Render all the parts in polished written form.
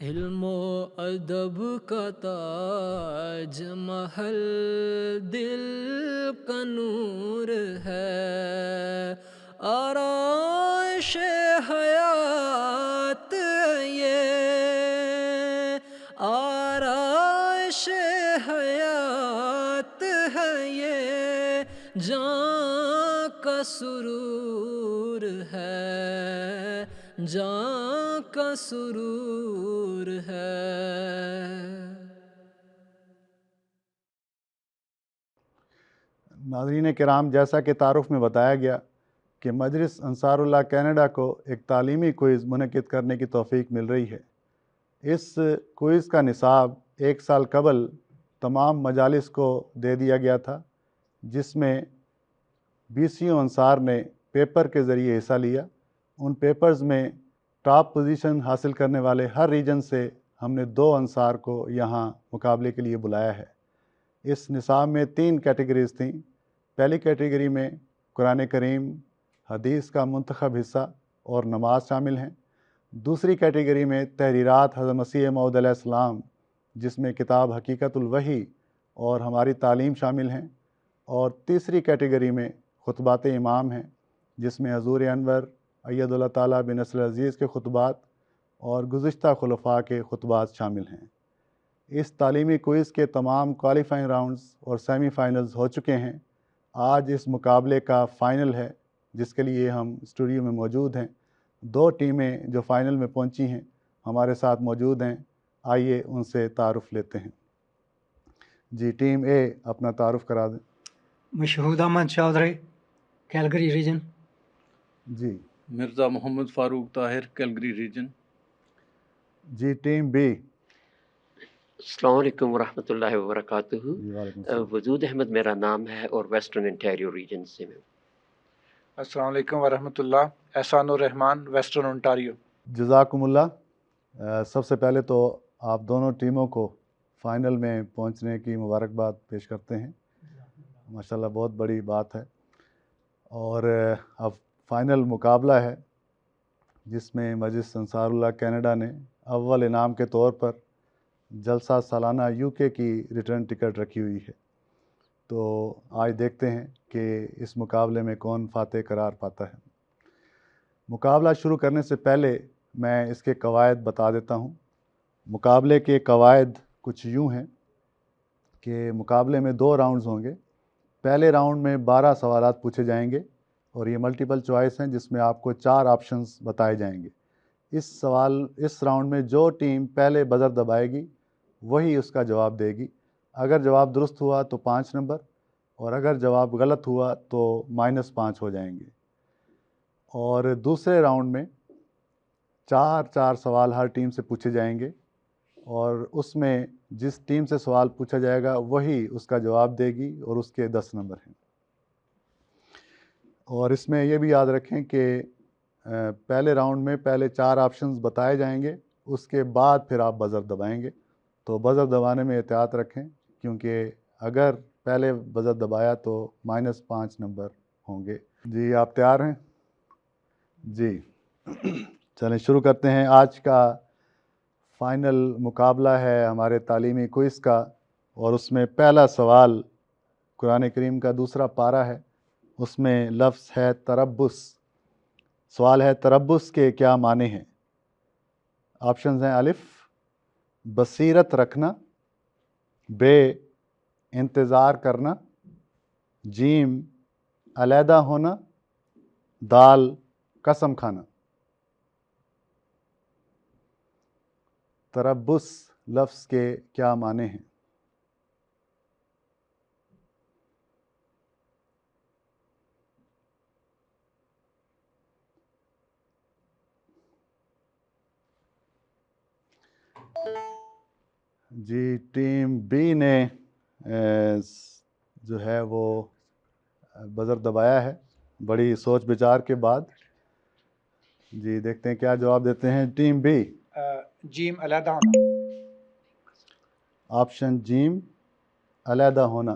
علم و ادب کا تاج محل دل کا نور ہے، آرائش حیات یہ، آرائش حیات ہے یہ، جاں کا سرور ہے، جاں کا سرور ہے۔ ناظرین کرام، جیسا کہ تعارف میں بتایا گیا کہ مجلس انصاراللہ کینیڈا کو ایک تعلیمی کوئز منعقد کرنے کی توفیق مل رہی ہے۔ اس کوئز کا نصاب 1 سال قبل تمام مجالس کو دے دیا گیا تھا، جس میں 20 انصار نے پیپر کے ذریعے حصہ لیا۔ ان پیپرز میں ٹاپ پوزیشن حاصل کرنے والے ہر ریجن سے ہم نے 2 انصار کو یہاں مقابلے کے لیے بلایا ہے۔ اس نصاب میں 3 کیٹیگریز تھیں۔ پہلی کیٹیگری میں قرآن کریم، حدیث کا منتخب حصہ اور نماز شامل ہیں۔ دوسری کیٹیگری میں تحریرات حضرت مسیح موعود علیہ السلام، جس میں کتاب حقیقت الوحی اور ہماری تعلیم شامل ہیں۔ اور تیسری کیٹیگری میں خطبات امام ہیں، جس میں حضور انور اید اللہ تعالیٰ بن نصر عزیز کے خطبات اور گزشتہ خلفاء کے خطبات شامل ہیں۔ اس تعلیمی کوئز کے تمام کوالیفائنگ راؤنڈز اور سیمی فائنلز ہو چکے ہیں۔ آج اس مقابلے کا فائنل ہے، جس کے لیے ہم اسٹوڈیو میں موجود ہیں۔ 2 ٹیمیں جو فائنل میں پہنچی ہیں ہمارے ساتھ موجود ہیں۔ آئیے ان سے تعارف لیتے ہیں۔ جی، ٹیم اے اپنا تعارف کرا دیں۔ مشہود احمد چودھری، کیلگری ریجن۔ جی مرزا محمد فاروق طاہر، کیلگری ریجن۔ جی، ٹیم بی۔ السلام علیکم ورحمۃ اللہ وبرکاتہ۔ جی، وعلیکم السلام۔ وجود احمد میرا نام ہے اور ویسٹرن انٹیریو ریجن سے میں۔ السلام علیکم ورحمۃ اللہ، احسان الرحمان، ویسٹرن انٹاریو۔ جزاکم اللہ۔ سب سے پہلے تو آپ دونوں ٹیموں کو فائنل میں پہنچنے کی مبارکباد پیش کرتے ہیں۔ ماشاءاللہ بہت بڑی بات ہے۔ اور اب فائنل مقابلہ ہے، جس میں مجلس انصاراللہ کینیڈا نے اول انعام کے طور پر جلسہ سالانہ UK کی ریٹرن ٹکٹ رکھی ہوئی ہے۔ تو آج دیکھتے ہیں کہ اس مقابلے میں کون فاتح قرار پاتا ہے۔ مقابلہ شروع کرنے سے پہلے میں اس کے قواعد بتا دیتا ہوں۔ مقابلے کے قواعد کچھ یوں ہیں کہ مقابلے میں 2 راؤنڈز ہوں گے۔ پہلے راؤنڈ میں 12 سوالات پوچھے جائیں گے اور یہ ملٹیپل چوائس ہیں، جس میں آپ کو 4 آپشنز بتائے جائیں گے۔ اس راؤنڈ میں جو ٹیم پہلے بزر دبائے گی وہی اس کا جواب دے گی۔ اگر جواب درست ہوا تو 5 نمبر، اور اگر جواب غلط ہوا تو -5 ہو جائیں گے۔ اور دوسرے راؤنڈ میں 4 سوال ہر ٹیم سے پوچھے جائیں گے، اور اس میں جس ٹیم سے سوال پوچھا جائے گا وہی اس کا جواب دے گی، اور اس کے 10 نمبر ہیں۔ اور اس میں یہ بھی یاد رکھیں کہ پہلے راؤنڈ میں پہلے 4 آپشنز بتائے جائیں گے، اس کے بعد پھر آپ بزر دبائیں گے۔ تو بزر دبانے میں احتیاط رکھیں، کیونکہ اگر پہلے بزر دبایا تو -5 نمبر ہوں گے۔ جی، آپ تیار ہیں؟ جی چلیں شروع کرتے ہیں۔ آج کا فائنل مقابلہ ہے ہمارے تعلیمی کوئز کا، اور اس میں پہلا سوال قرآن کریم کا دوسرا پارہ ہے۔ اس میں لفظ ہے تربص۔ سوال ہے تربص کے کیا معنی ہیں؟ آپشنز ہیں: الف، بصیرت رکھنا، ب، انتظار کرنا، جیم، علیحدہ ہونا، دال، قسم کھانا۔ تربص لفظ کے کیا معنی ہیں؟ جی ٹیم بی نے جو ہے وہ بزر دبایا ہے بڑی سوچ بچار کے بعد. جی دیکھتے ہیں کیا جواب دیتے ہیں ٹیم بی. جیم علیحدہ ہونا. آپشن جیم علیحدہ ہونا.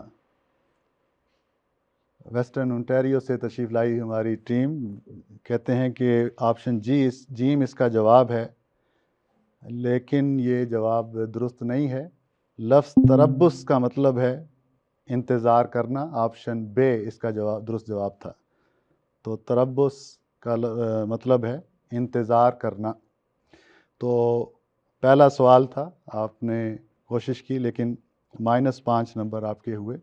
ویسٹرن انٹیریو سے تشریف لائی ہماری ٹیم کہتے ہیں کہ آپشن جیم اس کا جواب ہے، لیکن یہ جواب درست نہیں ہے. لفظ تربص کا مطلب ہے انتظار کرنا. آپشن بے اس کا درست جواب تھا. تو تربص کا مطلب ہے انتظار کرنا. تو پہلا سوال تھا، آپ نے کوشش کی لیکن -5 نمبر آپ کے ہوئے.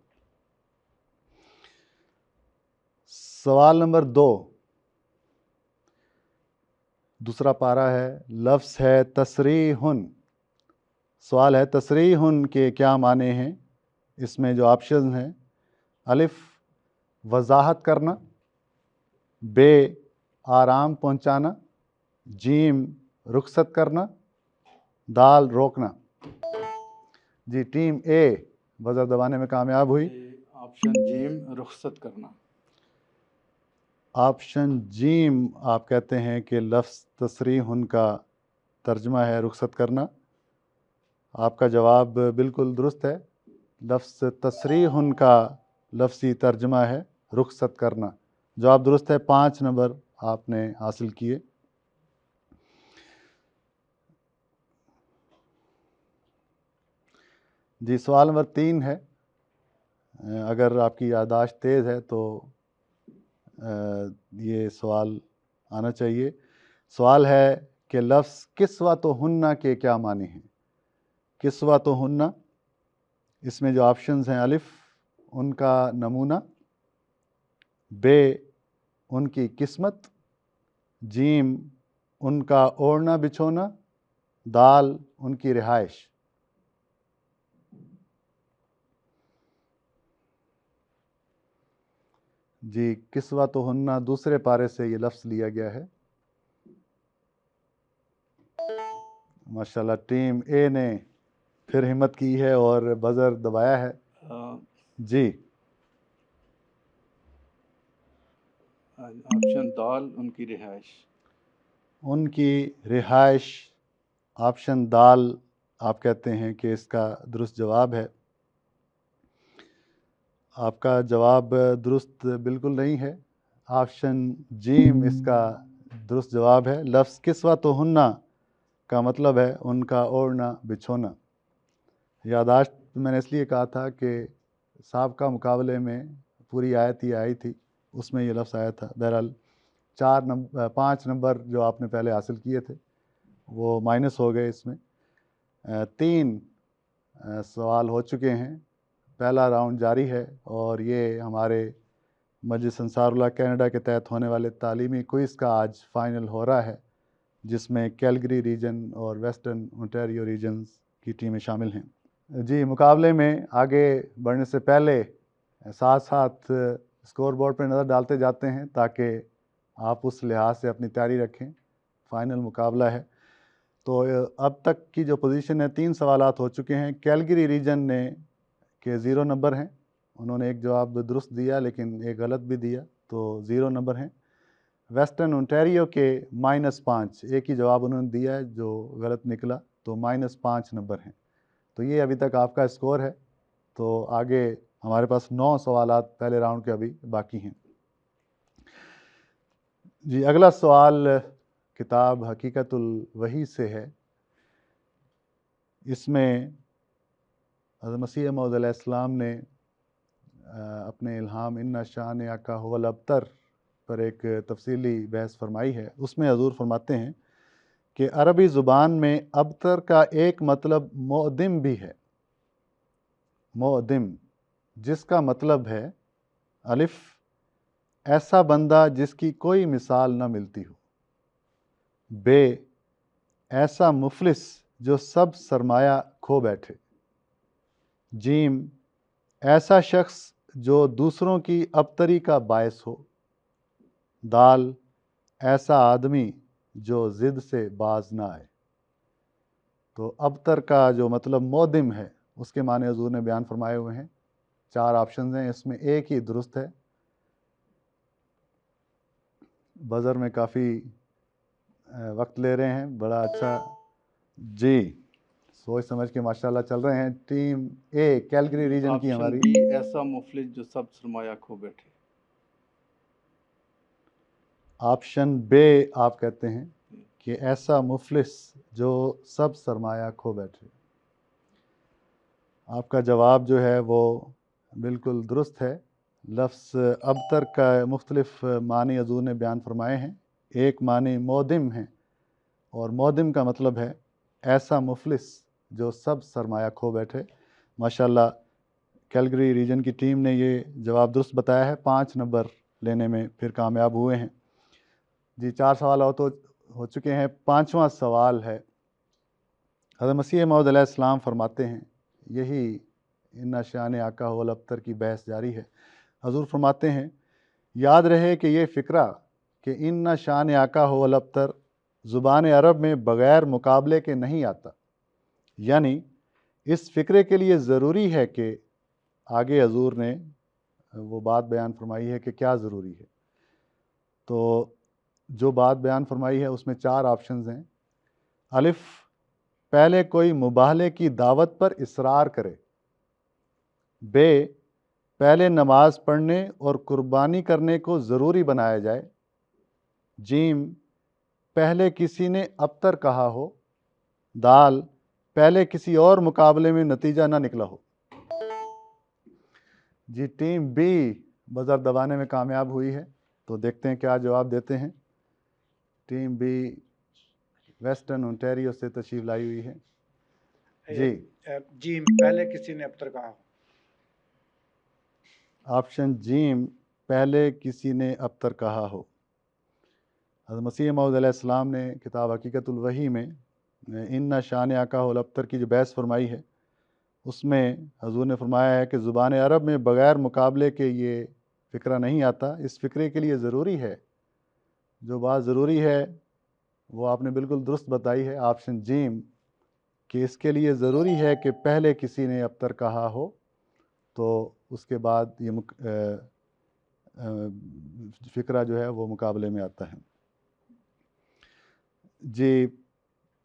سوال نمبر 2، دوسرا پارہ ہے، لفظ ہے تصریحٌ. سوال ہے تصریحٌ کے کیا معنی ہیں؟ اس میں جو آپشن ہیں، الف وضاحت کرنا، بے آرام پہنچانا، جیم رخصت کرنا، دال روکنا. جی ٹیم اے بزر دبانے میں کامیاب ہوئی. آپشن جیم رخصت کرنا. آپشن جیم آپ کہتے ہیں کہ لفظ تصریحٌ کا ترجمہ ہے رخصت کرنا. آپ کا جواب بالکل درست ہے. لفظ تصریحٌ کا لفظی ترجمہ ہے رخصت کرنا. جواب درست ہے. 5 نمبر آپ نے حاصل کیے. جی سوال نمبر 3 ہے. اگر آپ کی یادداشت تیز ہے تو یہ سوال آنا چاہیے. سوال ہے کہ لفظ کسوۃہن کے کیا معنی ہیں؟ کسوۃہن، اس میں جو آپشنز ہیں، الف ان کا نمونہ، بے ان کی قسمت، جیم ان کا اوڑھنا بچھونا، دال ان کی رہائش. جی کسوۃہن دوسرے پارے سے یہ لفظ لیا گیا ہے. ماشاءاللہ ٹیم اے نے پھر ہمت کی ہے اور بزر دبایا ہے. جی آپشن دال ان کی رہائش. ان کی رہائش، آپشن دال آپ کہتے ہیں کہ اس کا درست جواب ہے. آپ کا جواب درست بالکل نہیں ہے. آپشن جیم اس کا درست جواب ہے. لفظ کسوۃہن کا مطلب ہے ان کا اوڑھنا بچھونا. یادداشت میں نے اس لیے کہا تھا کہ سابقہ مقابلے میں پوری آیت ہی آئی تھی، اس میں یہ لفظ آیا تھا. بہرحال 5 نمبر جو آپ نے پہلے حاصل کیے تھے وہ مائنس ہو گئے. اس میں 3 سوال ہو چکے ہیں. پہلا راؤنڈ جاری ہے اور یہ ہمارے مجلس انصار اللہ کینیڈا کے تحت ہونے والے تعلیمی کوئز کا آج فائنل ہو رہا ہے، جس میں کیلگری ریجن اور ویسٹرن انٹیریو ریجنز کی ٹیمیں شامل ہیں. جی مقابلے میں آگے بڑھنے سے پہلے ساتھ ساتھ اسکور بورڈ پہ نظر ڈالتے جاتے ہیں تاکہ آپ اس لحاظ سے اپنی تیاری رکھیں. فائنل مقابلہ ہے. تو اب تک کی جو پوزیشن ہے، 3 سوالات ہو چکے ہیں. کیلگری ریجن نے کے 0 نمبر ہیں. انہوں نے ایک جواب درست دیا لیکن ایک غلط بھی دیا، تو 0 نمبر ہیں. ویسٹرن انٹیریو کے -5، ایک ہی جواب انہوں نے دیا ہے جو غلط نکلا، تو -5 نمبر ہیں. تو یہ ابھی تک آپ کا اسکور ہے. تو آگے ہمارے پاس 9 سوالات پہلے راؤنڈ کے ابھی باقی ہیں. جی اگلا سوال کتاب حقیقت الوحی سے ہے. اس میں حضرت مسیح موعود علیہ السلام نے اپنے الہام ان شانئک هو الابتر پر ایک تفصیلی بحث فرمائی ہے. اس میں حضور فرماتے ہیں کہ عربی زبان میں ابتر کا ایک مطلب معدم بھی ہے. معدم جس کا مطلب ہے الف ایسا بندہ جس کی کوئی مثال نہ ملتی ہو، بے ایسا مفلس جو سب سرمایہ کھو بیٹھے، جیم ایسا شخص جو دوسروں کی ابتری کا باعث ہو، دال ایسا آدمی جو ضد سے باز نہ آئے. تو ابتر کا جو مطلب مودم ہے اس کے معنی حضور نے بیان فرمائے ہوئے ہیں. 4 آپشنز ہیں، اس میں ایک ہی درست ہے. بزر میں کافی وقت لے رہے ہیں، بڑا اچھا. جی سوچ سمجھ کے ماشاءاللہ چل رہے ہیں. ٹیم اے کیلگری ریجن کی آپشن ہماری. بی ایسا مفلس جو سب سرمایہ کھو بیٹھے. آپشن بے آپ کہتے ہیں کہ ایسا مفلس جو سب سرمایہ کھو بیٹھے. آپ کا جواب جو ہے وہ بالکل درست ہے. لفظ ابتر کا مختلف معنی حضور نے بیان فرمائے ہیں. ایک معنی مودم ہیں، اور مودم کا مطلب ہے ایسا مفلس جو سب سرمایہ کھو بیٹھے. ماشاءاللہ کیلگری ریجن کی ٹیم نے یہ جواب درست بتایا ہے. 5 نمبر لینے میں پھر کامیاب ہوئے ہیں. جی 4 سوال ہو چکے ہیں. 5واں سوال ہے، حضرت مسیح موعود علیہ السلام فرماتے ہیں، یہی ان شان آقا ہو الابتر کی بحث جاری ہے. حضور فرماتے ہیں یاد رہے کہ یہ فقرہ کہ ان شان آقا ہو الابتر زبان عرب میں بغیر مقابلے کے نہیں آتا. یعنی اس فقرے کے لیے ضروری ہے کہ آگے حضور نے وہ بات بیان فرمائی ہے کہ کیا ضروری ہے. تو جو بات بیان فرمائی ہے اس میں 4 آپشنز ہیں. الف، پہلے کوئی مباہلے کی دعوت پر اصرار کرے. بے، پہلے نماز پڑھنے اور قربانی کرنے کو ضروری بنایا جائے. جیم، پہلے کسی نے ابتر کہا ہو. دال، پہلے کسی اور مقابلے میں نتیجہ نہ نکلا ہو. جی ٹیم بی بزر دبانے میں کامیاب ہوئی ہے، تو دیکھتے ہیں کیا جواب دیتے ہیں. ٹیم بی ویسٹرن اونٹیریو سے تشریف لائی ہوئی ہے. جی جی پہلے کسی نے ابتر کہا. آپشن جیم، پہلے کسی نے ابتر کہا ہو. حضرت مسیح موعود علیہ السلام نے کتاب حقیقت الوحی میں ان شان آقا ہو الابتر کی جو بحث فرمائی ہے اس میں حضور نے فرمایا ہے کہ زبان عرب میں بغیر مقابلے کے یہ فقرہ نہیں آتا. اس فقرے کے لیے ضروری ہے، جو بات ضروری ہے وہ آپ نے بالکل درست بتائی ہے. آپشن جیم کہ اس کے لیے ضروری ہے کہ پہلے کسی نے ابتر کہا ہو، تو اس کے بعد یہ فقرہ جو ہے وہ مقابلے میں آتا ہے. جی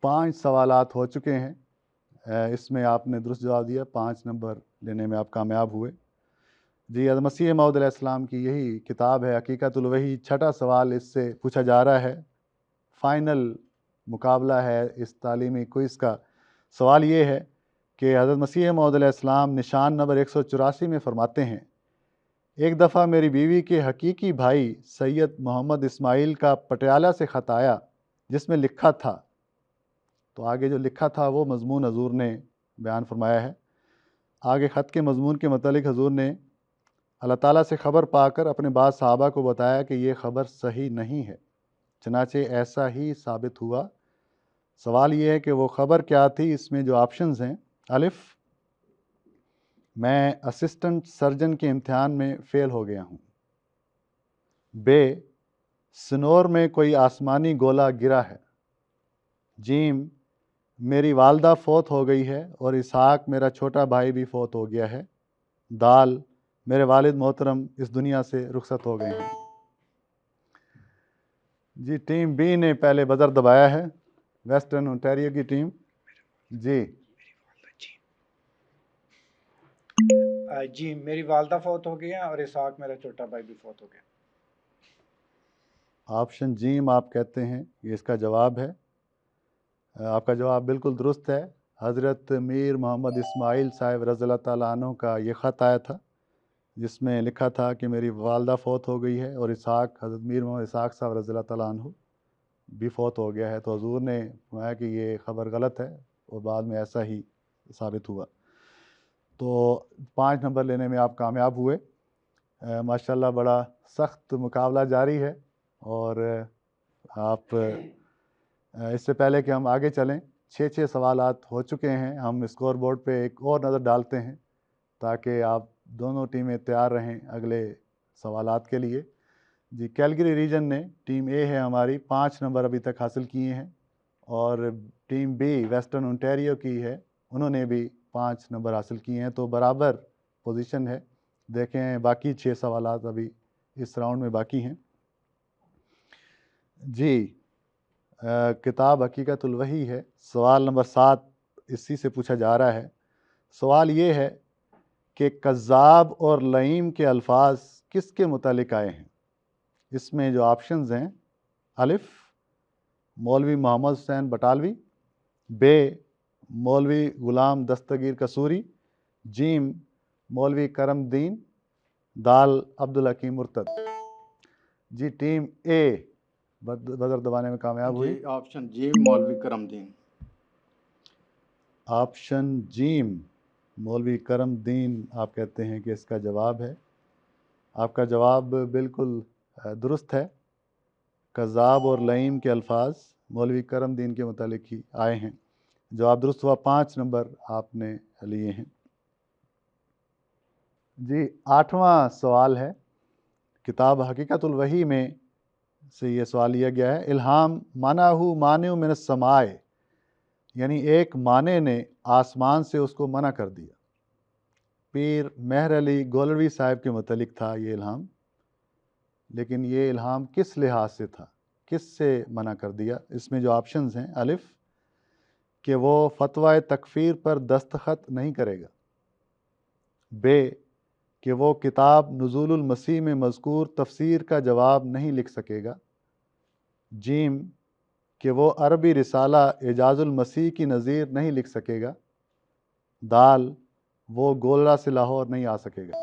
5 سوالات ہو چکے ہیں، اس میں آپ نے درست جواب دیا. 5 نمبر لینے میں آپ کامیاب ہوئے. جی حضرت مسیح موعود علیہ السلام کی یہی کتاب ہے حقیقت الوحی. 6واں سوال اس سے پوچھا جا رہا ہے. فائنل مقابلہ ہے اس تعلیمی کوئز کا. سوال یہ ہے کہ حضرت مسیح موعود علیہ السلام نشان نمبر 184 میں فرماتے ہیں، ایک دفعہ میری بیوی کے حقیقی بھائی سید محمد اسماعیل کا پٹیالہ سے خط آیا جس میں لکھا تھا. تو آگے جو لکھا تھا وہ مضمون حضور نے بیان فرمایا ہے. آگے خط کے مضمون کے متعلق حضور نے اللہ تعالیٰ سے خبر پا کر اپنے بعض صحابہ کو بتایا کہ یہ خبر صحیح نہیں ہے. چنانچہ ایسا ہی ثابت ہوا. سوال یہ ہے کہ وہ خبر کیا تھی. اس میں جو آپشنز ہیں، الف، میں اسسٹنٹ سرجن کے امتحان میں فیل ہو گیا ہوں. بے، سنور میں کوئی آسمانی گولا گرا ہے. جیم، میری والدہ فوت ہو گئی ہے اور اسحاق میرا چھوٹا بھائی بھی فوت ہو گیا ہے. دال، میرے والد محترم اس دنیا سے رخصت ہو گئے ہیں. جی ٹیم بی نے پہلے بزر دبایا ہے، ویسٹرن اونٹیریو کی ٹیم. جی جی میری والدہ فوت ہو گئی ہیں اور اسحاق میرا چھوٹا بھائی بھی فوت ہو گیا. آپشن جیم آپ کہتے ہیں یہ اس کا جواب ہے. آپ کا جواب بالکل درست ہے. حضرت میر محمد اسماعیل صاحب رضی اللہ تعالیٰ عنہ کا یہ خط آیا تھا جس میں لکھا تھا کہ میری والدہ فوت ہو گئی ہے اور اسحاق، حضرت میر محمد اسحاق صاحب رضی اللہ تعالیٰ عنہ بھی فوت ہو گیا ہے. تو حضور نے فرمایا کہ یہ خبر غلط ہے اور بعد میں ایسا ہی ثابت ہوا. تو 5 نمبر لینے میں آپ کامیاب ہوئے. ماشاءاللہ بڑا سخت مقابلہ جاری ہے، اور آپ اس سے پہلے کہ ہم آگے چلیں 6 سوالات ہو چکے ہیں. ہم اسکور بورڈ پہ ایک اور نظر ڈالتے ہیں تاکہ آپ دونوں ٹیمیں تیار رہیں اگلے سوالات کے لیے. جی کیلگری ریجن نے، ٹیم اے ہے ہماری، 5 نمبر ابھی تک حاصل کیے ہیں اور ٹیم بی ویسٹرن انٹیریو کی ہے، انہوں نے بھی 5 نمبر حاصل کیے ہیں، تو برابر پوزیشن ہے۔ دیکھیں باقی 6 سوالات ابھی اس راؤنڈ میں باقی ہیں۔ جی کتاب حقیقت الوحی ہے، سوال نمبر 7 اسی سے پوچھا جا رہا ہے۔ سوال یہ ہے کہ کذاب اور لعیم کے الفاظ کس کے متعلق آئے ہیں؟ اس میں جو آپشنز ہیں: الف مولوی محمد حسین بٹالوی، بے مولوی غلام دستگیر قصوری، جیم مولوی کرم الدین، دال عبدالحکیم مرتد۔ جی ٹیم اے بزر دبانے میں کامیاب ہوئی۔ جی آپشن جی مولوی کرم الدین۔ آپشن جیم مولوی کرم الدین آپ کہتے ہیں کہ اس کا جواب ہے۔ آپ کا جواب بالکل درست ہے۔ کذاب اور لعیم کے الفاظ مولوی کرم الدین کے متعلق ہی آئے ہیں۔ جواب درست ہوا، 5 نمبر آپ نے لیے ہیں۔ جی 8واں سوال ہے، کتاب حقیقت الوحی میں سے یہ سوال لیا گیا ہے۔ الہام منعہ مانع من السماء، یعنی ایک معنی نے آسمان سے اس کو منع کر دیا۔ پیر مہر علی گولروی صاحب کے متعلق تھا یہ الہام، لیکن یہ الہام کس لحاظ سے تھا، کس سے منع کر دیا؟ اس میں جو آپشنز ہیں: الف کہ وہ فتویٰ تکفیر پر دستخط نہیں کرے گا، بے کہ وہ کتاب نزول المسیح میں مذکور تفسیر کا جواب نہیں لکھ سکے گا، جیم کہ وہ عربی رسالہ اعجاز المسیح کی نظیر نہیں لکھ سکے گا، دال وہ گولرا سے لاہور نہیں آ سکے گا۔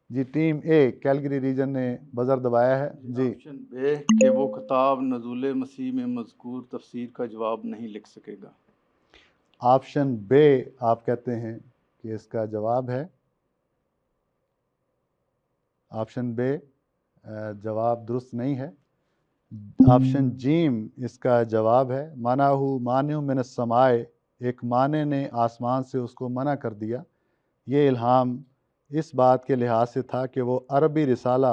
جی ٹیم اے کیلگری ریجن نے بزر دبایا ہے۔ جی آپشن بے کہ وہ کتاب نزول مسیح میں مذکور تفسیر کا جواب نہیں لکھ سکے گا۔ آپشن بے آپ کہتے ہیں کہ اس کا جواب ہے۔ آپشن بے جواب درست نہیں ہے۔ آپشن جیم اس کا جواب ہے۔ منعہ مانع من السماء، ایک معنی نے آسمان سے اس کو منع کر دیا۔ یہ الہام اس بات کے لحاظ سے تھا کہ وہ عربی رسالہ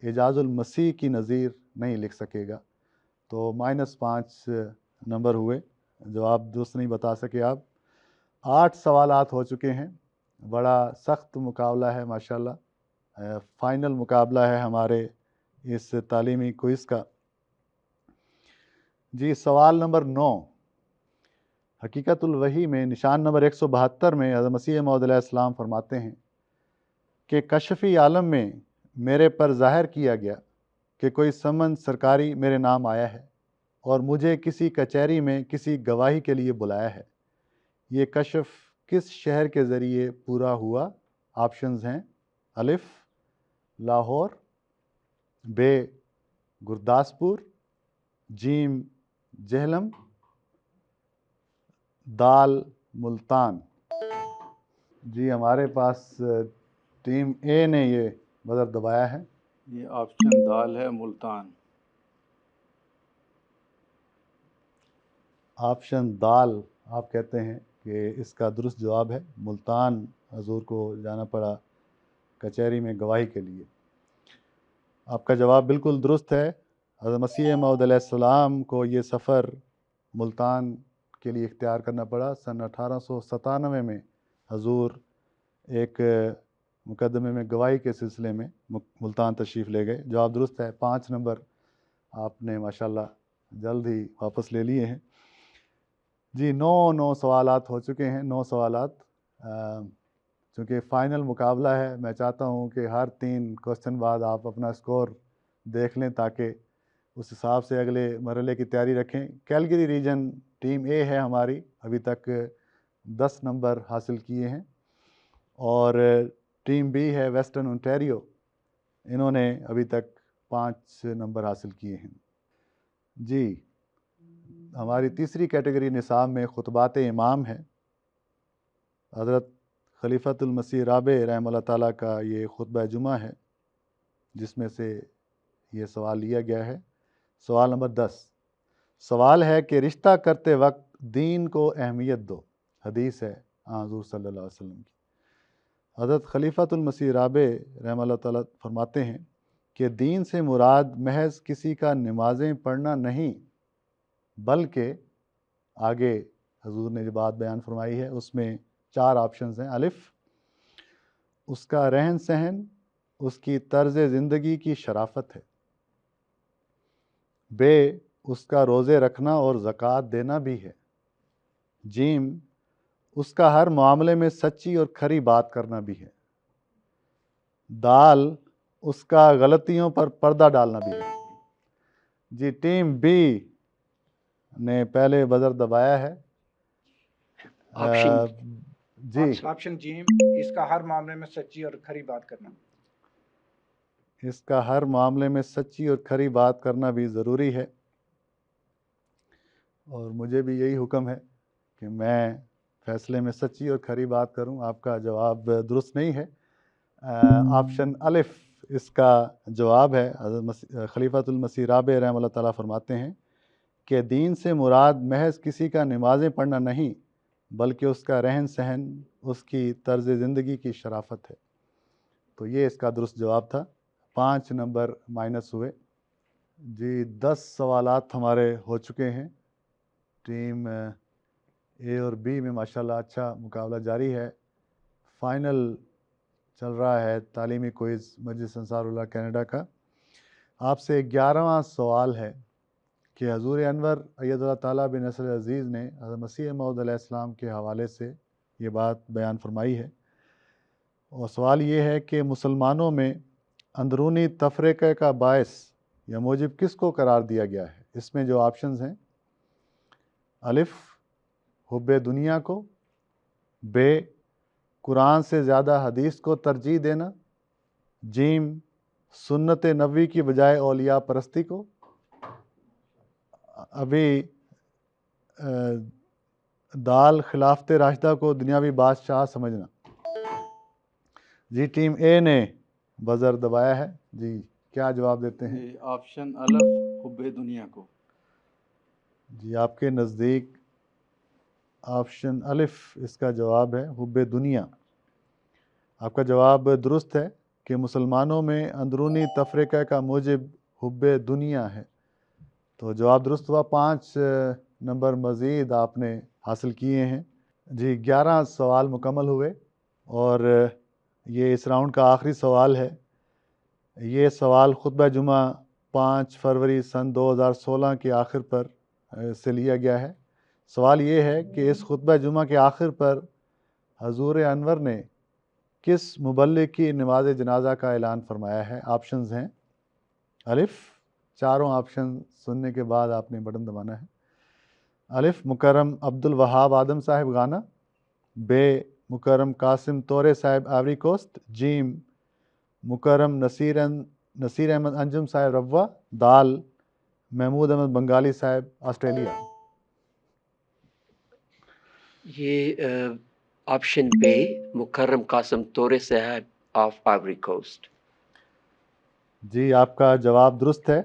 اعجاز المسیح کی نظیر نہیں لکھ سکے گا، تو -5 نمبر ہوئے، جواب درست نہیں بتا سکے آپ۔ 8 سوالات ہو چکے ہیں، بڑا سخت مقابلہ ہے ماشاءاللہ، فائنل مقابلہ ہے ہمارے اس تعلیمی کوئز کا۔ جی سوال نمبر 9، حقیقت الوحی میں نشان نمبر 172 میں حضرت مسیح موعود علیہ السلام فرماتے ہیں کہ کشفی عالم میں میرے پر ظاہر کیا گیا کہ کوئی سمن سرکاری میرے نام آیا ہے اور مجھے کسی کچہری میں کسی گواہی کے لیے بلایا ہے۔ یہ کشف کس شہر کے ذریعے پورا ہوا؟ آپشنز ہیں: الف لاہور، بے گرداسپور، جیم جہلم، دال ملتان۔ جی ہمارے پاس ٹیم اے نے یہ بزر دبایا ہے۔ یہ آپشن دال ہے ملتان۔ آپشن دال آپ کہتے ہیں کہ اس کا درست جواب ہے، ملتان حضور کو جانا پڑا کچہری میں گواہی کے لیے۔ آپ کا جواب بالکل درست ہے۔ حضرت مسیح موعود علیہ السلام کو یہ سفر ملتان کے لیے اختیار کرنا پڑا۔ سن 1897 میں حضور ایک مقدمے میں گواہی کے سلسلے میں ملتان تشریف لے گئے۔ جواب درست ہے، 5 نمبر آپ نے ماشاءاللہ جلد ہی واپس لے لیے ہیں۔ جی 9 سوالات ہو چکے ہیں، 9 سوالات۔ چونکہ فائنل مقابلہ ہے، میں چاہتا ہوں کہ ہر 3 کوسچن بعد آپ اپنا سکور دیکھ لیں تاکہ اس حساب سے اگلے مرحلے کی تیاری رکھیں۔ کیلگری ریجن ٹیم اے ہے ہماری، ابھی تک 10 نمبر حاصل کیے ہیں، اور ٹیم بی ہے ویسٹرن انٹیریو، انہوں نے ابھی تک 5 نمبر حاصل کیے ہیں۔ جی ہماری تیسری کیٹیگری نصاب میں خطبات امام ہے۔ حضرت خلیفۃ المسیح رابع رحمہ اللہ تعالیٰ کا یہ خطبہ جمعہ ہے جس میں سے یہ سوال لیا گیا ہے۔ سوال نمبر 10، سوال ہے کہ رشتہ کرتے وقت دین کو اہمیت دو، حدیث ہے حضور صلی اللہ علیہ وسلم کی۔ حضرت خلیفۃ المسیح رابع رحمہ اللہ تعالیٰ فرماتے ہیں کہ دین سے مراد محض کسی کا نمازیں پڑھنا نہیں بلکہ آگے حضور نے جو بات بیان فرمائی ہے اس میں 4 آپشنز ہیں۔ الف، اس کا رہن سہن اس کی طرز زندگی کی شرافت ہے۔ بے، اس کا روزے رکھنا اور زکوٰۃ دینا بھی ہے۔ جیم، اس کا ہر معاملے میں سچی اور کھری بات کرنا بھی ہے۔ دال، اس کا غلطیوں پر پردہ ڈالنا بھی ہے۔ جی ٹیم بی نے پہلے بزر دبایا ہے۔ آپشن جی آپشن جیم، اس کا ہر معاملے میں سچی اور کھری بات کرنا۔ اس کا ہر معاملے میں سچی اور کھری بات کرنا بھی ضروری ہے، اور مجھے بھی یہی حکم ہے کہ میں فیصلے میں سچی اور کھری بات کروں۔ آپ کا جواب درست نہیں ہے۔ آپشن الف اس کا جواب ہے۔ حضرت خلیفۃ المسیح رابع رحمہ اللہ تعالیٰ فرماتے ہیں کہ دین سے مراد محض کسی کا نمازیں پڑھنا نہیں، بلکہ اس کا رہن سہن اس کی طرز زندگی کی شرافت ہے۔ تو یہ اس کا درست جواب تھا۔ 5 نمبر مائنس ہوئے۔ جی 10 سوالات ہمارے ہو چکے ہیں۔ ٹیم اے اور بی میں ماشاءاللہ اچھا مقابلہ جاری ہے۔ فائنل چل رہا ہے تعلیمی کوئز مجلس انصار اللہ کینیڈا کا۔ آپ سے 11واں سوال ہے کہ حضور انور اید اللہ تعالیٰ بن نصر عزیز نے حضرت مسیح موعود علیہ السلام کے حوالے سے یہ بات بیان فرمائی ہے، اور سوال یہ ہے کہ مسلمانوں میں اندرونی تفرقے کا باعث یا موجب کس کو قرار دیا گیا ہے؟ اس میں جو آپشنز ہیں: الف، حب دنیا کو۔ بے، قرآن سے زیادہ حدیث کو ترجیح دینا۔ جیم، سنت نبوی کی بجائے اولیاء پرستی کو۔ ابھی دال، خلافت راشدہ کو دنیاوی بادشاہ سمجھنا۔ جی ٹیم اے نے بزر دبایا ہے، جی کیا جواب دیتے ہیں؟ آپشن الف، حب دنیا کو۔ جی آپ کے نزدیک آپشن الف اس کا جواب ہے، حب دنیا۔ آپ کا جواب درست ہے کہ مسلمانوں میں اندرونی تفرقہ کا موجب حب دنیا ہے۔ تو جواب درست ہوا۔ 5 نمبر مزید آپ نے حاصل کیے ہیں۔ جی 11 سوال مکمل ہوئے، اور یہ اس راؤنڈ کا آخری سوال ہے۔ یہ سوال خطبہ جمعہ 5 فروری سن 2016 کے آخر پر سے لیا گیا ہے۔ سوال یہ ہے کہ اس خطبہ جمعہ کے آخر پر حضور انور نے کس مبلغ کی نماز جنازہ کا اعلان فرمایا ہے؟ آپشنز ہیں: الف، چاروں آپشن سننے کے بعد آپ نے بٹن دبانا ہے۔ الف، مکرم عبد الوہاب آدم صاحب گانا۔ بے، مکرم قاسم طورے صاحب آئیوری کوسٹ۔ جیم، مکرم نصیر احمد انجم صاحب روا۔ دال، محمود احمد بنگالی صاحب آسٹریلیا۔ یہ آپشن بے، مکرم قاسم طورے صاحب آف آئیوری کوسٹ۔ جی آپ کا جواب درست ہے۔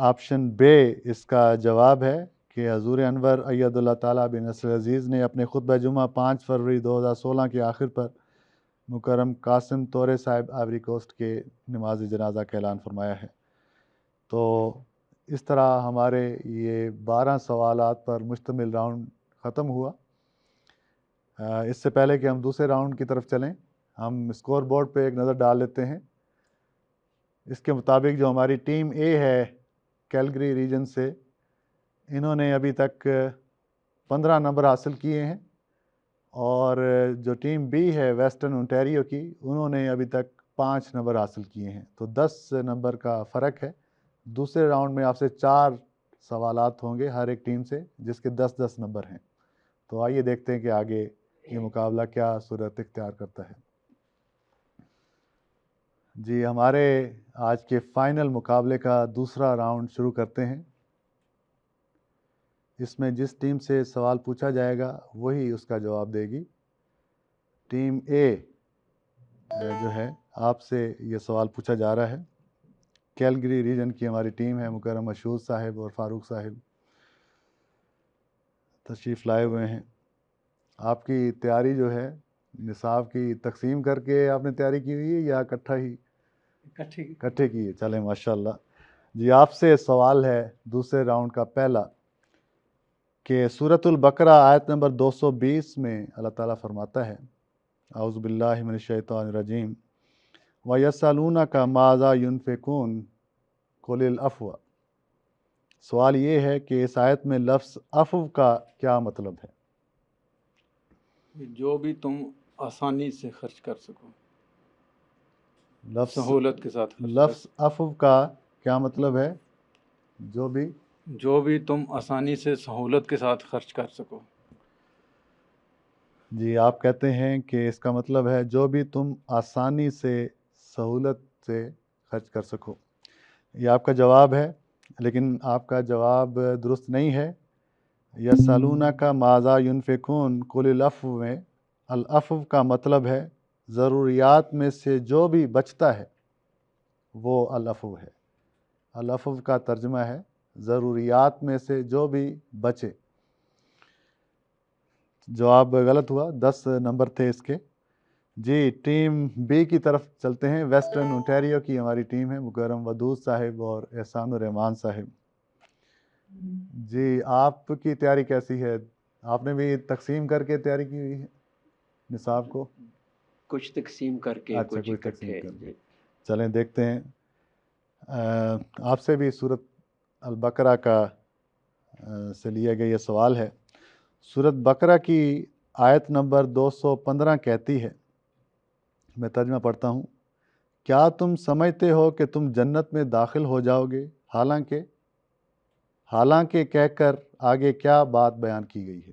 آپشن بے اس کا جواب ہے کہ حضور انور اید اللہ تعالیٰ بن نصر عزیز نے اپنے خطبہ جمعہ 5 فروری 2016 کے آخر پر مکرم قاسم طورے صاحب آئیوری کوسٹ کے نماز جنازہ کا اعلان فرمایا ہے۔ تو اس طرح ہمارے یہ 12 سوالات پر مشتمل راؤنڈ ختم ہوا۔ اس سے پہلے کہ ہم دوسرے راؤنڈ کی طرف چلیں، ہم اسکور بورڈ پہ ایک نظر ڈال لیتے ہیں۔ اس کے مطابق جو ہماری ٹیم اے ہے کیلگری ریجن سے، انہوں نے ابھی تک 15 نمبر حاصل کیے ہیں، اور جو ٹیم بی ہے ویسٹرن انٹیریو کی، انہوں نے ابھی تک 5 نمبر حاصل کیے ہیں۔ تو 10 نمبر کا فرق ہے۔ دوسرے راؤنڈ میں آپ سے 4 سوالات ہوں گے ہر ایک ٹیم سے، جس کے 10-10 نمبر ہیں۔ تو آئیے دیکھتے ہیں کہ آگے یہ مقابلہ کیا صورت اختیار کرتا ہے۔ جی ہمارے آج کے فائنل مقابلے کا دوسرا راؤنڈ شروع کرتے ہیں۔ اس میں جس ٹیم سے سوال پوچھا جائے گا وہی اس کا جواب دے گی۔ ٹیم اے جو ہے آپ سے یہ سوال پوچھا جا رہا ہے۔ کیلگری ریجن کی ہماری ٹیم ہے، مکرم مشہود صاحب اور فاروق صاحب تشریف لائے ہوئے ہیں۔ آپ کی تیاری جو ہے نصاب کی تقسیم کر کے آپ نے تیاری کی ہوئی ہے یا اکٹھے کی ہے؟ چلیں ماشاءاللہ۔ جی آپ سے سوال ہے دوسرے راؤنڈ کا پہلا کہ سورۃ البقرہ آیت نمبر 220 میں اللہ تعالیٰ فرماتا ہے اعوذ باللہ من الشیطان الرجیم وَيَسْأَلُونَكَ مَاذَا يُنْفِقُونَ قُلِ الْعَفْوَ۔ سوال یہ ہے کہ اس آیت میں لفظ عفو کا کیا مطلب ہے؟ جو بھی تم آسانی سے خرچ کر سکو، لفظ سہولت کے ساتھ خرچ کر لفظ عفو کا کیا مطلب ہے؟ جو بھی تم آسانی سے سہولت کے ساتھ خرچ کر سکو۔ جی آپ کہتے ہیں کہ اس کا مطلب ہے جو بھی تم آسانی سے سہولت سے خرچ کر سکو۔ یہ آپ کا جواب ہے، لیکن آپ کا جواب درست نہیں ہے۔ یسألونک ماذا ينفقون قل العفو میں العفو کا مطلب ہے ضروریات میں سے جو بھی بچتا ہے وہ العفو ہے۔ العفو کا ترجمہ ہے ضروریات میں سے جو بھی بچے۔ جواب غلط ہوا، 10 نمبر تھے اس کے۔ جی ٹیم بی کی طرف چلتے ہیں۔ ویسٹرن اونٹیریو کی ہماری ٹیم ہے، مکرم ودود صاحب اور احسان الرحمان صاحب۔ جی آپ کی تیاری کیسی ہے؟ آپ نے بھی تقسیم کر کے تیاری کی ہوئی ہے نصاب کو؟ کچھ تقسیم کر کے اچھا، کچھ کوئی تقسیم اکٹھے۔ کر کے۔ چلیں دیکھتے ہیں۔ آپ سے بھی سورۃ البقرہ کا سے لیا گیا یہ سوال ہے۔ سورۃ بقرہ کی آیت نمبر 215 کہتی ہے، میں ترجمہ پڑھتا ہوں، کیا تم سمجھتے ہو کہ تم جنت میں داخل ہو جاؤ گے حالانکہ کہہ کر آگے کیا بات بیان کی گئی ہے؟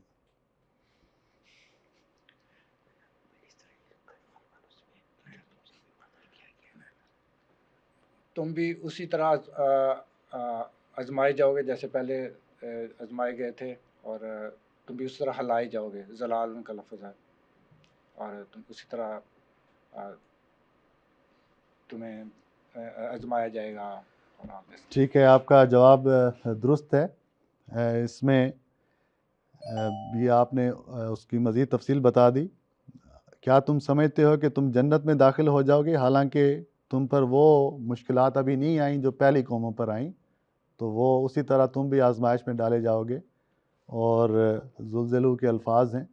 تم بھی اسی طرح آزمائے جاؤ گے جیسے پہلے آزمائے گئے تھے، اور تم بھی اس طرح ہلائے جاؤ گے۔ زلال ان کا لفظ ہے، اور تم اسی طرح تمہیں آزمایا جائے گا۔ ٹھیک ہے، آپ کا جواب درست ہے۔ اس میں بھی آپ نے اس کی مزید تفصیل بتا دی۔ کیا تم سمجھتے ہو کہ تم جنت میں داخل ہو جاؤ گے حالانکہ تم پر وہ مشکلات ابھی نہیں آئیں جو پہلی قوموں پر آئیں، تو وہ اسی طرح تم بھی آزمائش میں ڈالے جاؤ گے، اور زلزلوں کے الفاظ ہیں،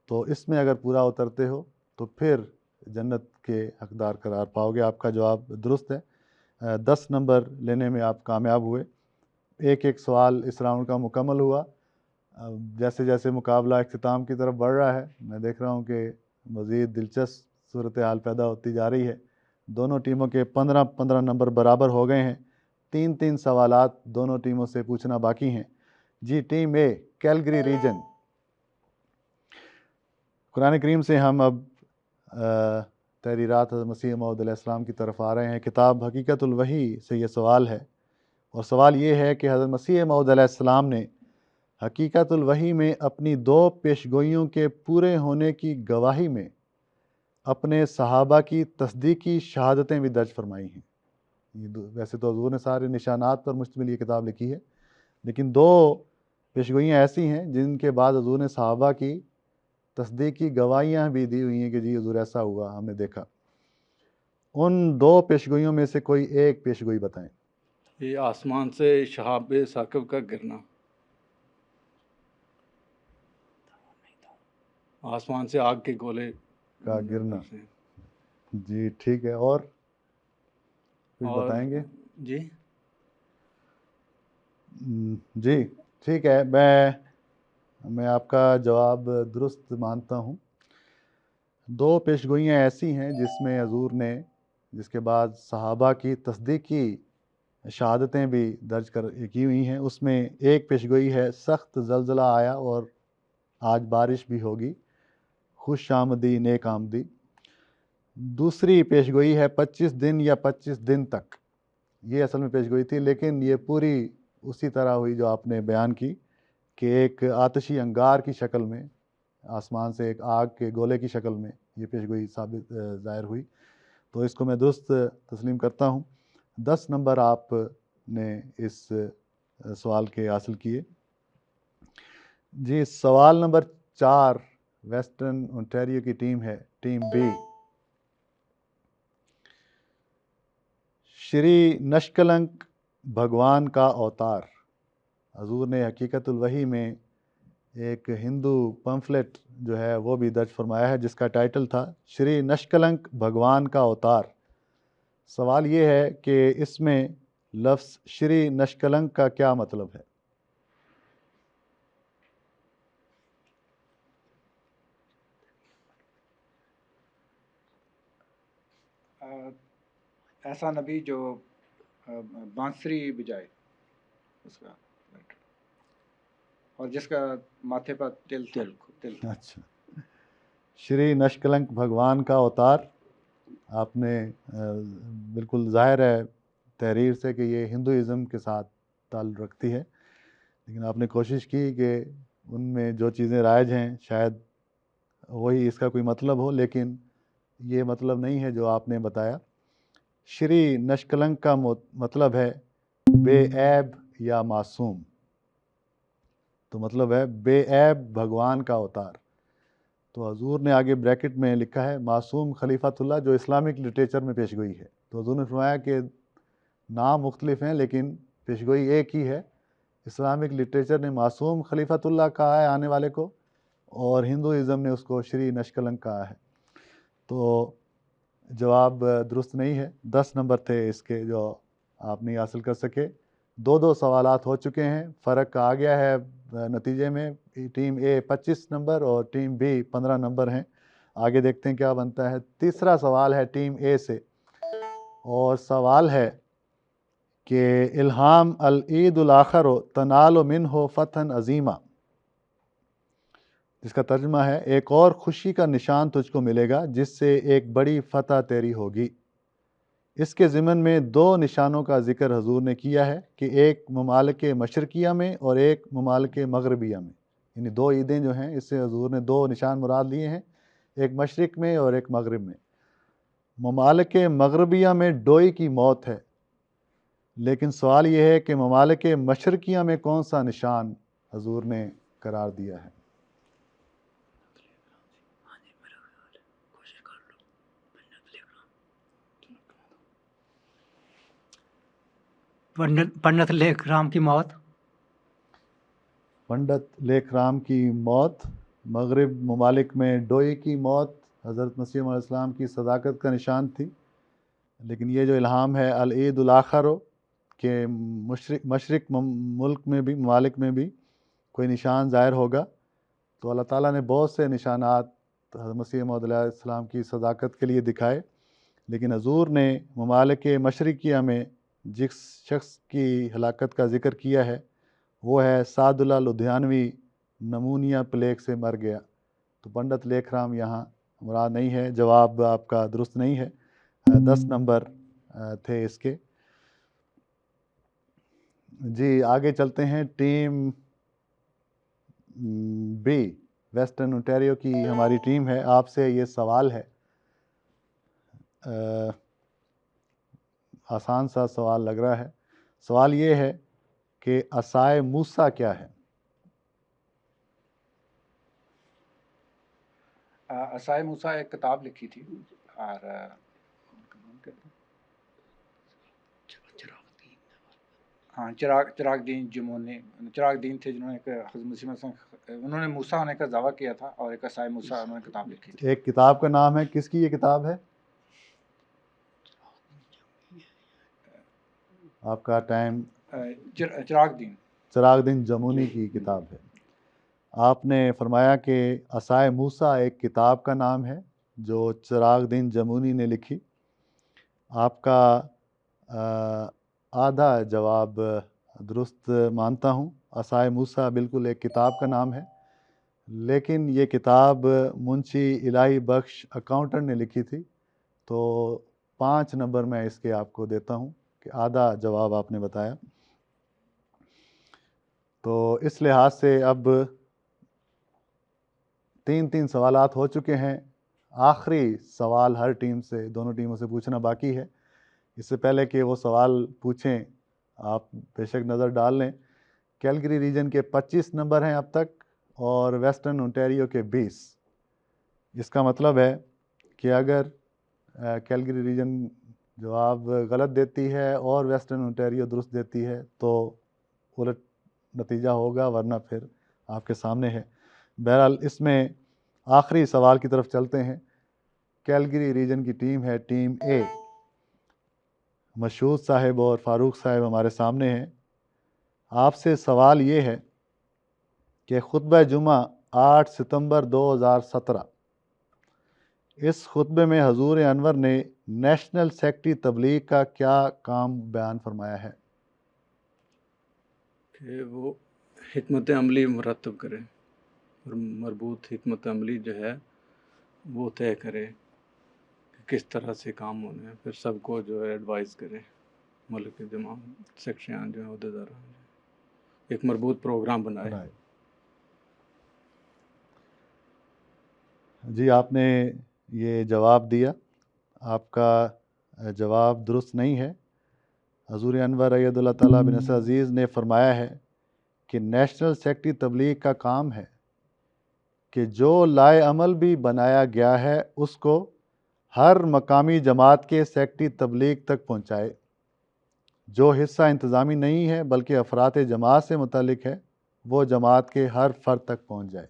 تو اس میں اگر پورا اترتے ہو تو پھر جنت کے حقدار قرار پاؤ گے۔ آپ کا جواب درست ہے۔ 10 نمبر لینے میں آپ کامیاب ہوئے۔ ایک سوال اس راؤنڈ کا مکمل ہوا۔ جیسے جیسے مقابلہ اختتام کی طرف بڑھ رہا ہے، میں دیکھ رہا ہوں کہ مزید دلچسپ صورتحال پیدا ہوتی جا رہی ہے۔ دونوں ٹیموں کے 15 نمبر برابر ہو گئے ہیں۔ 3 سوالات دونوں ٹیموں سے پوچھنا باقی ہیں۔ جی ٹیم اے کیلگری ریجن، قرآن کریم سے ہم اب تحریرات حضرت مسیح موعود علیہ السلام کی طرف آ رہے ہیں۔ کتاب حقیقت الوحی سے یہ سوال ہے، اور سوال یہ ہے کہ حضرت مسیح موعود علیہ السلام نے حقیقت الوحی میں اپنی 2 پیشگوئیوں کے پورے ہونے کی گواہی میں اپنے صحابہ کی تصدیقی شہادتیں بھی درج فرمائی ہیں۔ ویسے تو حضور نے سارے نشانات پر مشتمل یہ کتاب لکھی ہے، لیکن 2 پیشگوئیاں ایسی ہیں جن کے بعد حضور نے صحابہ کی تصدیقی گواہیاں بھی دی ہوئی ہیں کہ جی حضور ایسا ہوا، ہم نے دیکھا۔ ان 2 پیشگوئیوں میں سے کوئی ایک پیشگوئی بتائیں۔ یہ آسمان سے شہاب ثاقب کا گرنا، آسمان سے آگ کے گولے کا گرنا۔ جی ٹھیک ہے، اور کچھ بتائیں گے؟ جی جی ٹھیک ہے، میں آپ کا جواب درست مانتا ہوں۔ 2 پیشگوئیاں ایسی ہیں جس میں حضور نے، جس کے بعد صحابہ کی تصدیقی شہادتیں بھی درج کی ہوئی ہیں۔ اس میں ایک پیشگوئی ہے سخت زلزلہ آیا اور آج بارش بھی ہوگی، خوش آمدی نیک آمدی۔ دوسری پیشگوئی ہے 25 دن یا 25 دن تک، یہ اصل میں پیشگوئی تھی، لیکن یہ پوری اسی طرح ہوئی جو آپ نے بیان کی کہ ایک آتشی انگار کی شکل میں، آسمان سے ایک آگ کے گولے کی شکل میں یہ پیشگوئی ثابت ظاہر ہوئی، تو اس کو میں درست تسلیم کرتا ہوں۔ 10 نمبر آپ نے اس سوال کے حاصل کیے۔ جی سوال نمبر 4 ویسٹرن اونٹیریو کی ٹیم ہے، ٹیم بی۔ شری نشکلنک بھگوان کا اوتار، حضور نے حقیقت الوحی میں ایک ہندو پمفلٹ جو ہے وہ بھی درج فرمایا ہے جس کا ٹائٹل تھا شری نشکلنک بھگوان کا اوتار۔ سوال یہ ہے کہ اس میں لفظ شری نشکلنک کا کیا مطلب ہے؟ ایسا نبی جو بانسری بجائے اس کا، اور جس کا ماتھے پر تل تل۔ اچھا، شری نشکلنک بھگوان کا اوتار، آپ نے بالکل ظاہر ہے تحریر سے کہ یہ ہندوازم کے ساتھ تعلق رکھتی ہے، لیکن آپ نے کوشش کی کہ ان میں جو چیزیں رائج ہیں شاید وہی اس کا کوئی مطلب ہو، لیکن یہ مطلب نہیں ہے جو آپ نے بتایا۔ شری نشکلنک کا مطلب ہے بے عیب یا معصوم، تو مطلب ہے بے عیب بھگوان کا اوتار۔ تو حضور نے آگے بریکٹ میں لکھا ہے معصوم خلیفۃ اللہ، جو اسلامک لٹریچر میں پیش گوئی ہے۔ تو حضور نے فرمایا کہ نام مختلف ہیں لیکن پیش گوئی ایک ہی ہے۔ اسلامک لٹریچر نے معصوم خلیفۃ اللہ کہا ہے آنے والے کو، اور ہندوازم نے اس کو شری نشکلنک کہا ہے۔ تو جواب درست نہیں ہے۔ 10 نمبر تھے اس کے جو آپ نہیں حاصل کر سکے۔ 2 سوالات ہو چکے ہیں، فرق آ گیا ہے نتیجے میں، ٹیم اے 25 نمبر اور ٹیم بی 15 نمبر ہیں۔ آگے دیکھتے ہیں کیا بنتا ہے۔ تیسرا سوال ہے ٹیم اے سے، اور سوال ہے کہ الہام العید الاخر تنال منہ فتحا عظیما، جس کا ترجمہ ہے ایک اور خوشی کا نشان تجھ کو ملے گا جس سے ایک بڑی فتح تیری ہوگی۔ اس کے ضمن میں 2 نشانوں کا ذکر حضور نے کیا ہے کہ ایک ممالک مشرقیہ میں اور ایک ممالک مغربیہ میں، یعنی 2 عیدیں جو ہیں اس سے حضور نے 2 نشان مراد لیے ہیں، ایک مشرق میں اور ایک مغرب میں۔ ممالک مغربیہ میں ڈوئی کی موت ہے، لیکن سوال یہ ہے کہ ممالک مشرقیہ میں کون سا نشان حضور نے قرار دیا ہے؟ پنڈت لیکھ رام کی موت۔ پنڈت لیکھ رام کی موت مغرب ممالک میں ڈوئی کی موت حضرت مسیح علیہ السلام کی صداقت کا نشان تھی، لیکن یہ جو الہام ہے العید الاخر کہ مشرق ملک میں بھی، ممالک میں بھی کوئی نشان ظاہر ہوگا، تو اللہ تعالیٰ نے بہت سے نشانات حضرت مسیح موعود علیہ السلام کی صداقت کے لیے دکھائے، لیکن حضور نے ممالک مشرقیہ میں جس شخص کی ہلاکت کا ذکر کیا ہے وہ ہے سعد اللہ لدھیانوی، نمونیا پلیگ سے مر گیا۔ تو پنڈت لیکھ رام یہاں مراد نہیں ہے، جواب آپ کا درست نہیں ہے۔ 10 نمبر تھے اس کے۔ جی آگے چلتے ہیں، ٹیم بی ویسٹرن انٹیریو کی ہماری ٹیم ہے۔ آپ سے یہ سوال ہے، آسان سا سوال لگ رہا ہے۔ سوال یہ ہے کہ عصائے موسیٰ کیا ہے؟ عصائے موسیٰ ایک کتاب لکھی تھی، اور ہاں چراغ دین جمونی، چراغ دین تھے جنہوں نے حضرت مسیح انہوں نے موسیٰ ہونے کا دعویٰ کیا تھا، اور ایک عصائے موسیٰ انہوں نے کتاب لکھی تھی۔ ایک کتاب کا نام ہے، کس کی یہ کتاب ہے؟ آپ کا ٹائم۔ چراغ دین جمونی کی کتاب ہے۔ آپ نے فرمایا کہ عصائے موسیٰ ایک کتاب کا نام ہے جو چراغ دین جمونی نے لکھی۔ آپ کا آدھا جواب درست مانتا ہوں، عصائے موسیٰ بالکل ایک کتاب کا نام ہے، لیکن یہ کتاب منشی الہی بخش اکاؤنٹنٹ نے لکھی تھی، تو 5 نمبر میں اس کے آپ کو دیتا ہوں کہ آدھا جواب آپ نے بتایا۔ تو اس لحاظ سے اب 3 سوالات ہو چکے ہیں۔ آخری سوال ہر ٹیم سے، دونوں ٹیموں سے پوچھنا باقی ہے۔ اس سے پہلے کہ وہ سوال پوچھیں آپ بے شک نظر ڈال لیں، کیلگری ریجن کے 25 نمبر ہیں اب تک، اور ویسٹرن انٹیریو کے 20۔ اس کا مطلب ہے کہ اگر کیلگری ریجن جواب غلط دیتی ہے اور ویسٹرن انٹیریو درست دیتی ہے تو الٹ نتیجہ ہوگا، ورنہ پھر آپ کے سامنے ہے۔ بہرحال اس میں آخری سوال کی طرف چلتے ہیں۔ کیلگری ریجن کی ٹیم ہے ٹیم اے، مشہود صاحب اور فاروق صاحب ہمارے سامنے ہیں۔ آپ سے سوال یہ ہے کہ خطبہ جمعہ 8 ستمبر 2017، اس خطبے میں حضور انور نے نیشنل سیکرٹری تبلیغ کا کیا کام بیان فرمایا ہے؟ کہ وہ حکمت عملی مرتب کرے اور مربوط حکمت عملی جو ہے وہ طے کرے کہ کس طرح سے کام ہونے ہیں، پھر سب کو جو ہے ایڈوائز کرے، ملک کے تمام سیکرٹریان جو ہیں عہدیداران جو ہیں، ایک مربوط پروگرام بنائے۔ جی آپ نے یہ جواب دیا، آپ کا جواب درست نہیں ہے۔ حضور انور اید اللہ تعالیٰ بن نصر عزیز نے فرمایا ہے کہ نیشنل سیکرٹری تبلیغ کا کام ہے کہ جو لائے عمل بھی بنایا گیا ہے اس کو ہر مقامی جماعت کے سیکرٹری تبلیغ تک پہنچائے۔ جو حصہ انتظامی نہیں ہے بلکہ افراد جماعت سے متعلق ہے وہ جماعت کے ہر فرد تک پہنچ جائے۔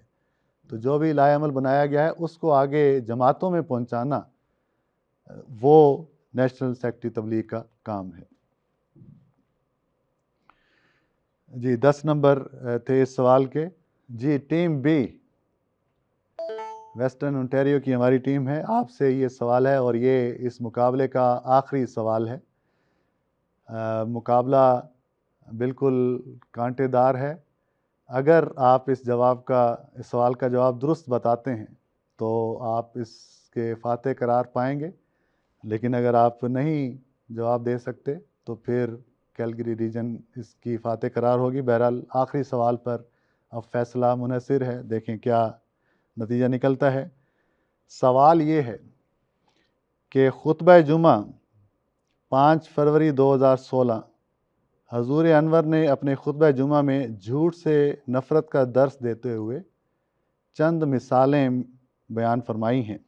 تو جو بھی لائے عمل بنایا گیا ہے اس کو آگے جماعتوں میں پہنچانا وہ نیشنل سیکرٹری تبلیغ کا کام ہے۔ جی 10 نمبر تھے اس سوال کے۔ جی ٹیم بی، ویسٹرن انٹیریو کی ہماری ٹیم ہے، آپ سے یہ سوال ہے اور یہ اس مقابلے کا آخری سوال ہے۔ مقابلہ بالکل کانٹے دار ہے۔ اگر آپ اس سوال کا جواب درست بتاتے ہیں تو آپ اس کے فاتح قرار پائیں گے، لیکن اگر آپ نہیں جواب دے سکتے تو پھر کیلگری ریجن اس کی فاتح قرار ہوگی۔ بہرحال آخری سوال پر اب فیصلہ منحصر ہے، دیکھیں کیا نتیجہ نکلتا ہے۔ سوال یہ ہے کہ خطبہ جمعہ 5 فروری 2016 حضور انور نے اپنے خطبہ جمعہ میں جھوٹ سے نفرت کا درس دیتے ہوئے چند مثالیں بیان فرمائی ہیں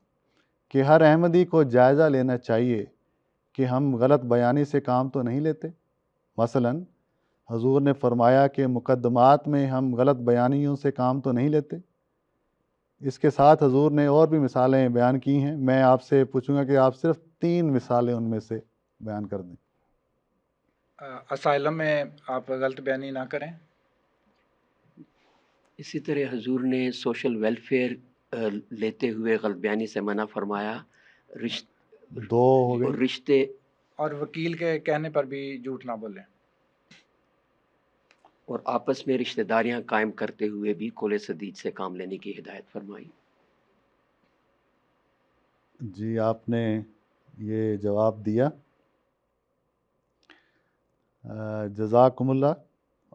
کہ ہر احمدی کو جائزہ لینا چاہیے کہ ہم غلط بیانی سے کام تو نہیں لیتے۔ مثلا حضور نے فرمایا کہ مقدمات میں ہم غلط بیانیوں سے کام تو نہیں لیتے۔ اس کے ساتھ حضور نے اور بھی مثالیں بیان کی ہیں، میں آپ سے پوچھوں گا کہ آپ صرف 3 مثالیں ان میں سے بیان کر دیں۔ اسائلم میں آپ غلط بیانی نہ کریں۔ اسی طرح حضور نے سوشل ویلفیئر لیتے ہوئے غلط بیانی سے منع فرمایا۔ 2 ہو اور گئی۔ رشتے اور وکیل کے کہنے پر بھی جھوٹ نہ بولیں۔ اور آپس میں رشتہ داریاں قائم کرتے ہوئے بھی قول سدید سے کام لینے کی ہدایت فرمائی۔ جی آپ نے یہ جواب دیا، جزاکم اللہ،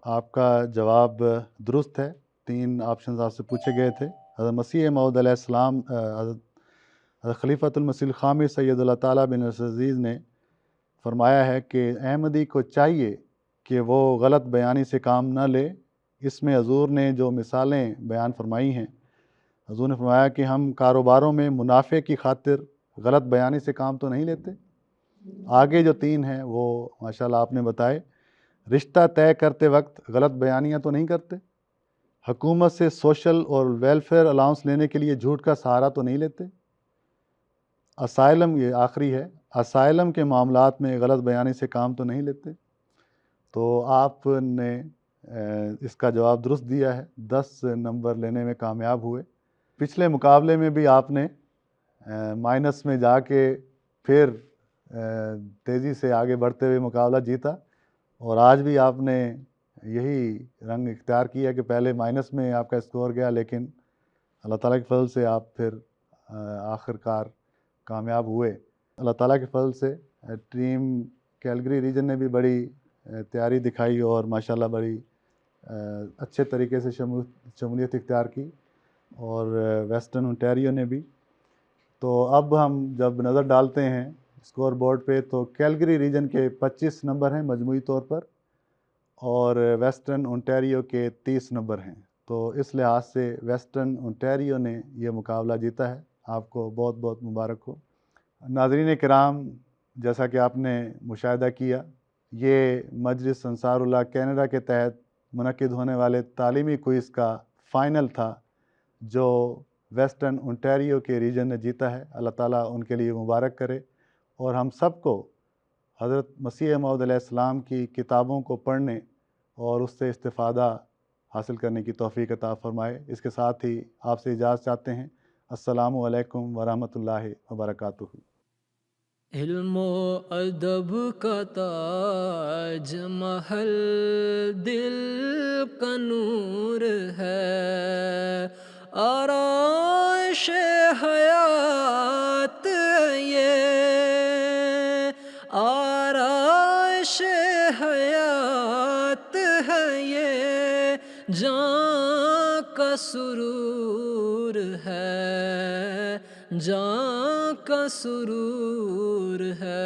آپ کا جواب درست ہے۔ 3 آپشنز آپ سے پوچھے گئے تھے۔ حضرت مسیح موعود علیہ السلام، حضرت خلیفۃ المسیح الخامس سید اللہ تعالیٰ بن نصر عزیز نے فرمایا ہے کہ احمدی کو چاہیے کہ وہ غلط بیانی سے کام نہ لے۔ اس میں حضور نے جو مثالیں بیان فرمائی ہیں، حضور نے فرمایا کہ ہم کاروباروں میں منافع کی خاطر غلط بیانی سے کام تو نہیں لیتے۔ آگے جو 3 ہیں وہ ماشاءاللہ آپ نے بتائے۔ رشتہ طے کرتے وقت غلط بیانیاں تو نہیں کرتے، حکومت سے سوشل اور ویلفیئر الاؤنس لینے کے لیے جھوٹ کا سہارا تو نہیں لیتے۔ اسائلم، یہ آخری ہے، اسائلم کے معاملات میں غلط بیانی سے کام تو نہیں لیتے۔ تو آپ نے اس کا جواب درست دیا ہے، 10 نمبر لینے میں کامیاب ہوئے۔ پچھلے مقابلے میں بھی آپ نے مائنس میں جا کے پھر تیزی سے آگے بڑھتے ہوئے مقابلہ جیتا، اور آج بھی آپ نے یہی رنگ اختیار کیا کہ پہلے مائنس میں آپ کا اسکور گیا، لیکن اللہ تعالیٰ کے فضل سے آپ پھر آخر کار کامیاب ہوئے۔ اللہ تعالیٰ کے فضل سے ٹیم کیلگری ریجن نے بھی بڑی تیاری دکھائی اور ماشاءاللہ بڑی اچھے طریقے سے شمولیت اختیار کی، اور ویسٹرن انٹیریو نے بھی۔ تو اب ہم جب نظر ڈالتے ہیں اسکور بورڈ پہ تو کیلگری ریجن کے 25 نمبر ہیں مجموعی طور پر، اور ویسٹرن انٹیریو کے 30 نمبر ہیں۔ تو اس لحاظ سے ویسٹرن انٹیریو نے یہ مقابلہ جیتا ہے۔ آپ کو بہت بہت مبارک ہو۔ ناظرین کرام، جیسا کہ آپ نے مشاہدہ کیا، یہ مجلس انصار اللہ کینیڈا کے تحت منعقد ہونے والے تعلیمی کوئز کا فائنل تھا جو ویسٹرن انٹیریو کے ریجن نے جیتا ہے. اللہ تعالیٰ ان کے لیے مبارک کرے اور ہم سب کو حضرت مسیح موعود علیہ السلام کی کتابوں کو پڑھنے اور اس سے استفادہ حاصل کرنے کی توفیق عطا فرمائے. اس کے ساتھ ہی آپ سے اجازت چاہتے ہیں. السلام علیکم ورحمۃ اللہ وبرکاتہ. علم و ادب کا تاج محل دل کا نور ہے، آرائش حیات یہ، آرائش حیات ہے یہ، جاں کا سرور ہے، جاں کا سرور ہے.